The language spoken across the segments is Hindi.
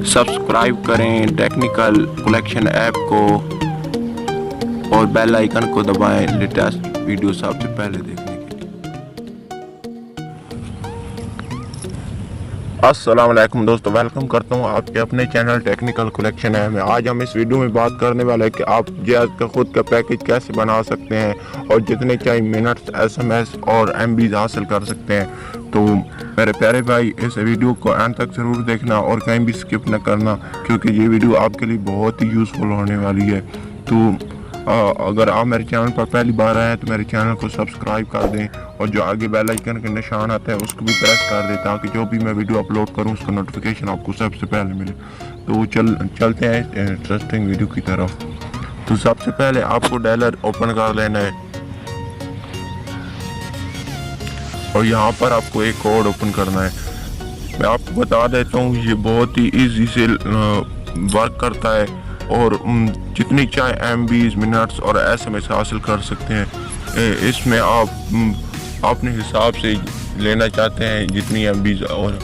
सब्सक्राइब करें टेक्निकल कलेक्शन ऐप को और बेल आइकन को दबाएं लेटेस्ट वीडियो सबसे पहले देखने के लिए। अस्सलाम वालेकुम दोस्तों, वेलकम करता हूं आपके अपने चैनल टेक्निकल कलेक्शन है में। आज हम इस वीडियो में बात करने वाले हैं कि आप जैज़ का खुद का पैकेज कैसे बना सकते हैं और जितने चाहिए मिनट्स SMS और MBs हासिल कर सकते हैं। तो मेरे प्यारे भाई, इस वीडियो को अंत तक ज़रूर देखना और कहीं भी स्किप न करना, क्योंकि ये वीडियो आपके लिए बहुत ही यूज़फुल होने वाली है। तो अगर आप मेरे चैनल पर पहली बार आए हैं तो मेरे चैनल को सब्सक्राइब कर दें और जो आगे बेल आइकन का निशान आता है उसको भी प्रेस कर दें, ताकि जो भी मैं वीडियो अपलोड करूं उसका नोटिफिकेशन आपको सबसे पहले मिले। तो चलते हैं इंटरेस्टिंग वीडियो की तरफ। तो सबसे पहले आपको डायलर ओपन कर लेना है और यहाँ पर आपको एक कोड ओपन करना है। मैं आपको बता देता हूँ, ये बहुत ही ईजी से वर्क करता है और जितनी चाहे MBs मिनट्स और SMS हासिल कर सकते हैं। इसमें आप अपने हिसाब से लेना चाहते हैं जितनी MBs और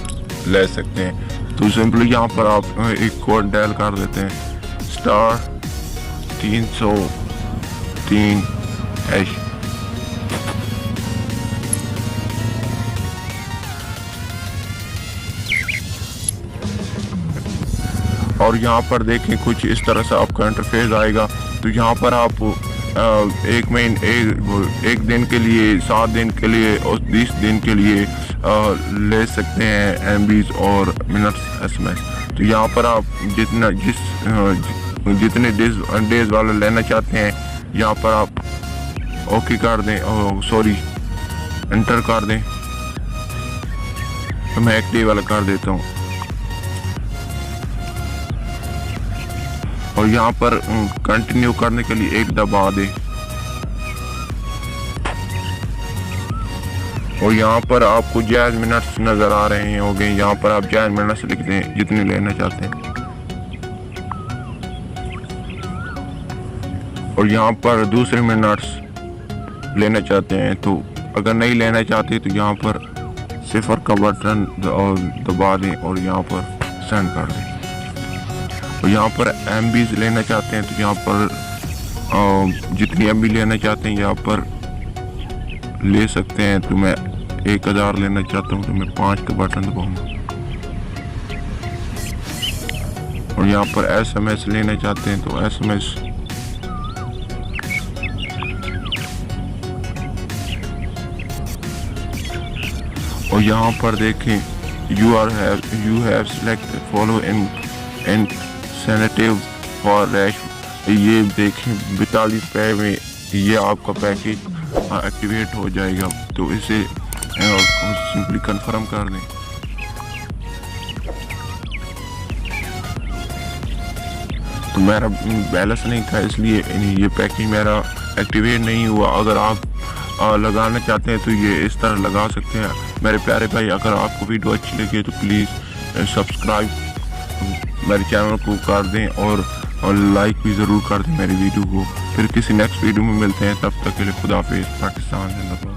ले सकते हैं। तो सिंपली यहाँ पर आप एक कोड डायल कर देते हैं *303#। और यहाँ पर देखें कुछ इस तरह से आपका इंटरफेस आएगा। तो यहाँ पर आप एक दिन के लिए, 7 दिन के लिए और 20 दिन के लिए ले सकते हैं MBs और मिनट्स SMS। तो यहाँ पर आप जितने डेज वाला लेना चाहते हैं यहाँ पर आप ओके कर दें, एंटर कर दें। तो मैं एक डे वाला कर देता हूँ और यहाँ पर कंटिन्यू करने के लिए एक दबा दें और यहाँ पर आपको जैज़ मिनट्स नज़र आ रहे होंगे। यहाँ पर आप जैज़ मिनट्स लिख दें जितने लेना चाहते हैं और यहाँ पर दूसरे मिनट्स लेना चाहते हैं। तो अगर नहीं लेना चाहते तो यहाँ पर 0 का बटन दबा दें और यहाँ पर सेंड कर दें। और यहाँ पर MBs लेना चाहते हैं तो यहाँ पर जितनी MB लेना चाहते हैं यहाँ पर ले सकते हैं। तो मैं 1000 लेना चाहता हूँ तो मैं 5 का बटन दबाऊंगा। और यहाँ पर SMS लेना चाहते हैं तो SMS और यहाँ पर देखें you have selected follow incentive for rash। ये देखें 42 रुपये में ये आपका पैकेज एक्टिवेट हो जाएगा। तो इसे सिंपली कंफर्म कर दें। तो मेरा बैलेंस नहीं था इसलिए ये पैकेज मेरा एक्टिवेट नहीं हुआ। अगर आप लगाना चाहते हैं तो ये इस तरह लगा सकते हैं। मेरे प्यारे भाई, अगर आपको वीडियो अच्छी लगे तो प्लीज़ सब्सक्राइब मेरे चैनल को कर दें और लाइक भी ज़रूर कर दें मेरी वीडियो को। फिर किसी नेक्स्ट वीडियो में मिलते हैं, तब तक के लिए खुदा हाफिज़। पाकिस्तान जिंदाबाद।